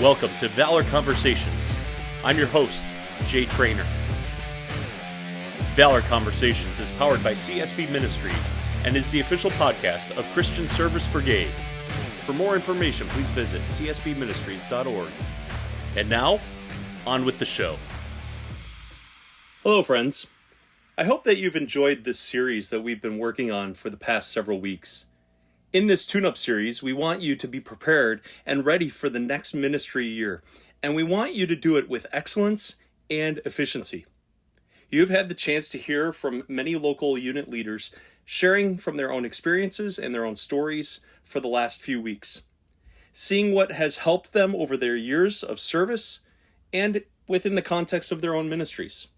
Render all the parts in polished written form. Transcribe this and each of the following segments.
Welcome to VALOR Conversations. I'm your host, Jay Trainer. VALOR Conversations is powered by CSB Ministries and is the official podcast of Christian Service Brigade. For more information, please visit csbministries.org. And now, on with the show. Hello, friends. I hope that you've enjoyed this series that we've been working on for the past several weeks. In this tune-up series, we want you to be prepared and ready for the next ministry year, and we want you to do it with excellence and efficiency. You've had the chance to hear from many local unit leaders sharing from their own experiences and their own stories for the last few weeks, seeing what has helped them over their years of service and within the context of their own ministries.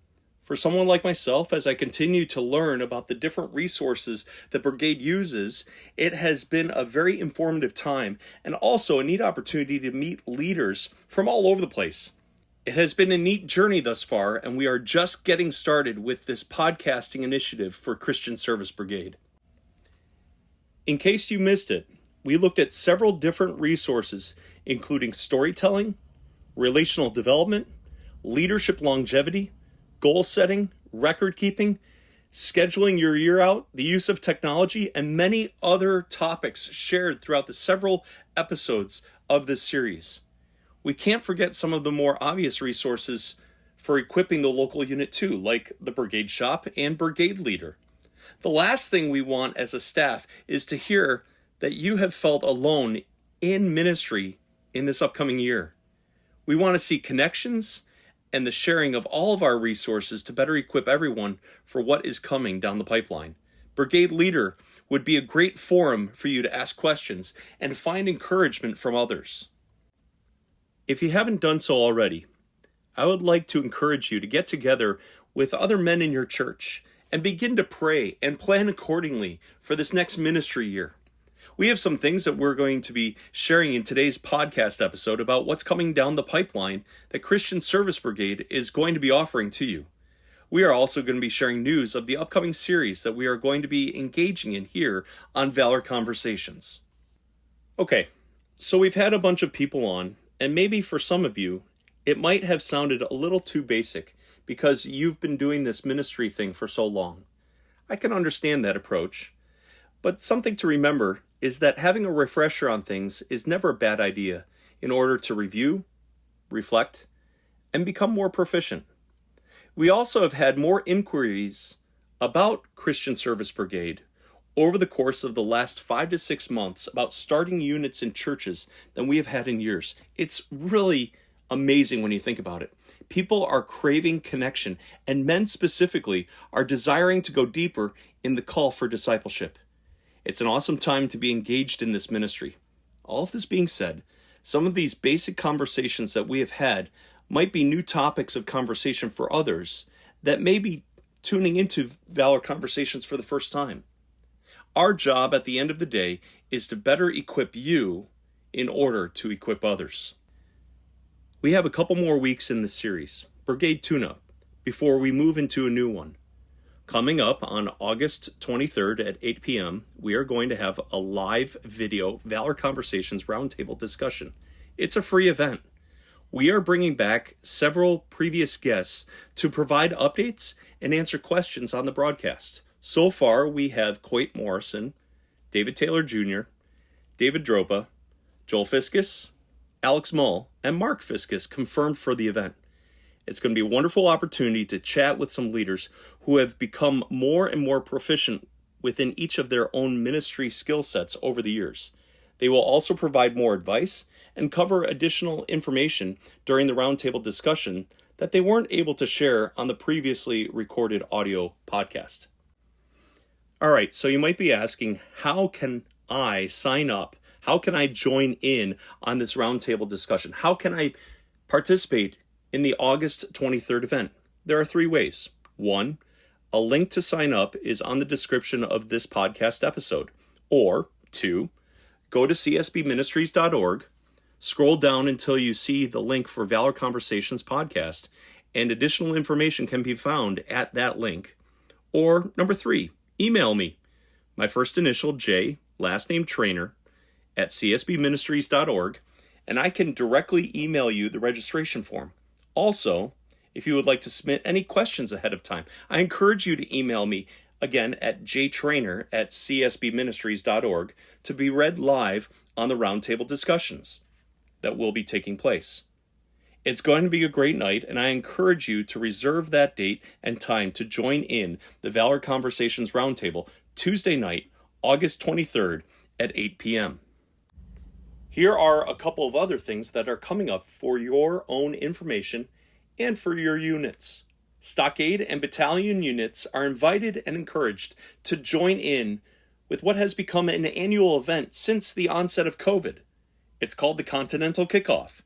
For someone like myself, as I continue to learn about the different resources that Brigade uses, it has been a very informative time and also a neat opportunity to meet leaders from all over the place. It has been a neat journey thus far, and we are just getting started with this podcasting initiative for Christian Service Brigade. In case you missed it, we looked at several different resources, including storytelling, relational development, leadership longevity, goal setting, record keeping, scheduling your year out, the use of technology, and many other topics shared throughout the several episodes of this series. We can't forget some of the more obvious resources for equipping the local unit too, like the Brigade Shop and Brigade Leader. The last thing we want as a staff is to hear that you have felt alone in ministry in this upcoming year. We want to see connections and the sharing of all of our resources to better equip everyone for what is coming down the pipeline. Brigade Leader would be a great forum for you to ask questions and find encouragement from others. If you haven't done so already, I would like to encourage you to get together with other men in your church and begin to pray and plan accordingly for this next ministry year. We have some things that we're going to be sharing in today's podcast episode about what's coming down the pipeline that Christian Service Brigade is going to be offering to you. We are also going to be sharing news of the upcoming series that we are going to be engaging in here on VALOR Conversations. Okay, so we've had a bunch of people on, and maybe for some of you, it might have sounded a little too basic because you've been doing this ministry thing for so long. I can understand that approach, but something to remember is that having a refresher on things is never a bad idea in order to review, reflect, and become more proficient. We also have had more inquiries about Christian Service Brigade over the course of the last 5 to 6 months about starting units in churches than we have had in years. It's really amazing when you think about it. People are craving connection, and men specifically are desiring to go deeper in the call for discipleship. It's an awesome time to be engaged in this ministry. All of this being said, some of these basic conversations that we have had might be new topics of conversation for others that may be tuning into VALOR Conversations for the first time. Our job at the end of the day is to better equip you in order to equip others. We have a couple more weeks in this series, Brigade Tune-Up, before we move into a new one. Coming up on August 23rd at 8 p.m., we are going to have a live video VALOR Conversations Roundtable discussion. It's a free event. We are bringing back several previous guests to provide updates and answer questions on the broadcast. So far, we have Coit Morrison, David Taylor Jr., David Dropa, Joel Fiskus, Alex Mull, and Mark Fiskus confirmed for the event. It's going to be a wonderful opportunity to chat with some leaders who have become more and more proficient within each of their own ministry skill sets over the years. They will also provide more advice and cover additional information during the roundtable discussion that they weren't able to share on the previously recorded audio podcast. All right, so you might be asking, how can I sign up? How can I join in on this roundtable discussion? How can I participate in the August 23rd event? There are 3 ways. 1, a link to sign up is on the description of this podcast episode. Or 2, go to csbministries.org, scroll down until you see the link for VALOR Conversations podcast, and additional information can be found at that link. Or number 3, email me. My first initial, J, last name Trainer, at csbministries.org, and I can directly email you the registration form. Also, if you would like to submit any questions ahead of time, I encourage you to email me again at jtrainer@csbministries.org to be read live on the roundtable discussions that will be taking place. It's going to be a great night, and I encourage you to reserve that date and time to join in the VALOR Conversations Roundtable Tuesday night, August 23rd at 8 p.m. Here are a couple of other things that are coming up for your own information and for your units. Stockade and battalion units are invited and encouraged to join in with what has become an annual event since the onset of COVID. It's called the Continental Kickoff,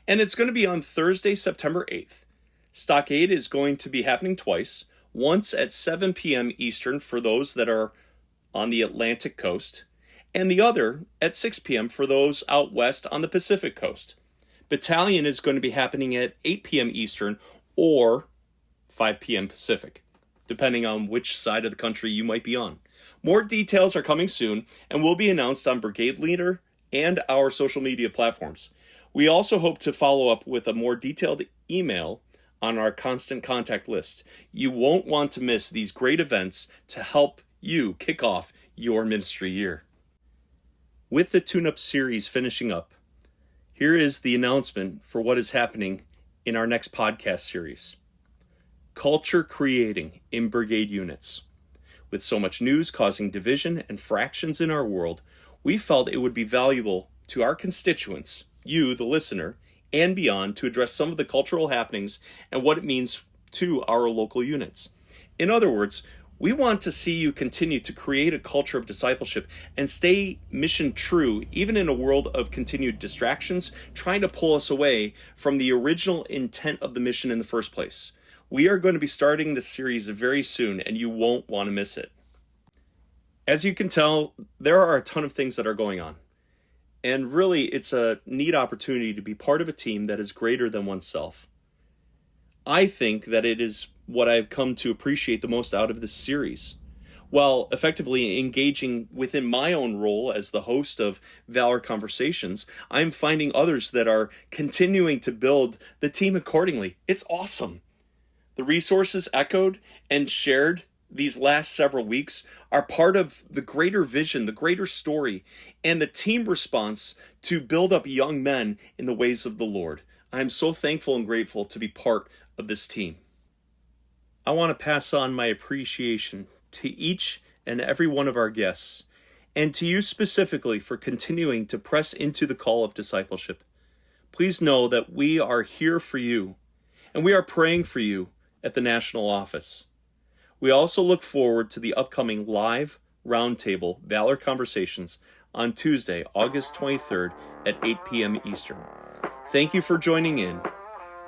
and it's going to be on Thursday, September 8th. Stockade is going to be happening twice, once at 7 p.m. Eastern for those that are on the Atlantic coast, and the other at 6 p.m. for those out west on the Pacific coast. Battalion is going to be happening at 8 p.m. Eastern or 5 p.m. Pacific, depending on which side of the country you might be on. More details are coming soon and will be announced on Brigade Leader and our social media platforms. We also hope to follow up with a more detailed email on our constant contact list. You won't want to miss these great events to help you kick off your ministry year. With the Tune-Up Series finishing up, here is the announcement for what is happening in our next podcast series. Culture creating in brigade units. With so much news causing division and fractions in our world, we felt it would be valuable to our constituents, you, the listener, and beyond, to address some of the cultural happenings and what it means to our local units. In other words, we want to see you continue to create a culture of discipleship and stay mission true, even in a world of continued distractions, trying to pull us away from the original intent of the mission in the first place. We are going to be starting this series very soon, and you won't want to miss it. As you can tell, there are a ton of things that are going on. And really, it's a neat opportunity to be part of a team that is greater than oneself. I think that it is what I've come to appreciate the most out of this series. While effectively engaging within my own role as the host of VALOR Conversations, I'm finding others that are continuing to build the team accordingly. It's awesome. The resources echoed and shared these last several weeks are part of the greater vision, the greater story, and the team response to build up young men in the ways of the Lord. I'm so thankful and grateful to be part of this team. I want to pass on my appreciation to each and every one of our guests, and to you specifically for continuing to press into the call of discipleship. Please know that we are here for you, and we are praying for you at the national office. We also look forward to the upcoming live roundtable VALOR Conversations on Tuesday, August 23rd at 8 p.m. Eastern. Thank you for joining in,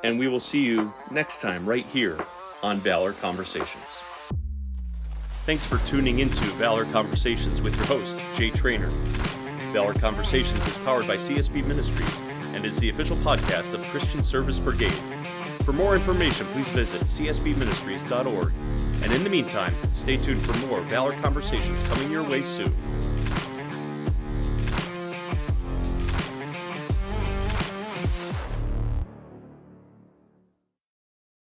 and we will see you next time right here on VALOR Conversations. Thanks for tuning into VALOR Conversations with your host, Jay Trainer. VALOR Conversations is powered by CSB Ministries and is the official podcast of Christian Service Brigade. For more information, please visit csbministries.org. And in the meantime, stay tuned for more VALOR Conversations coming your way soon.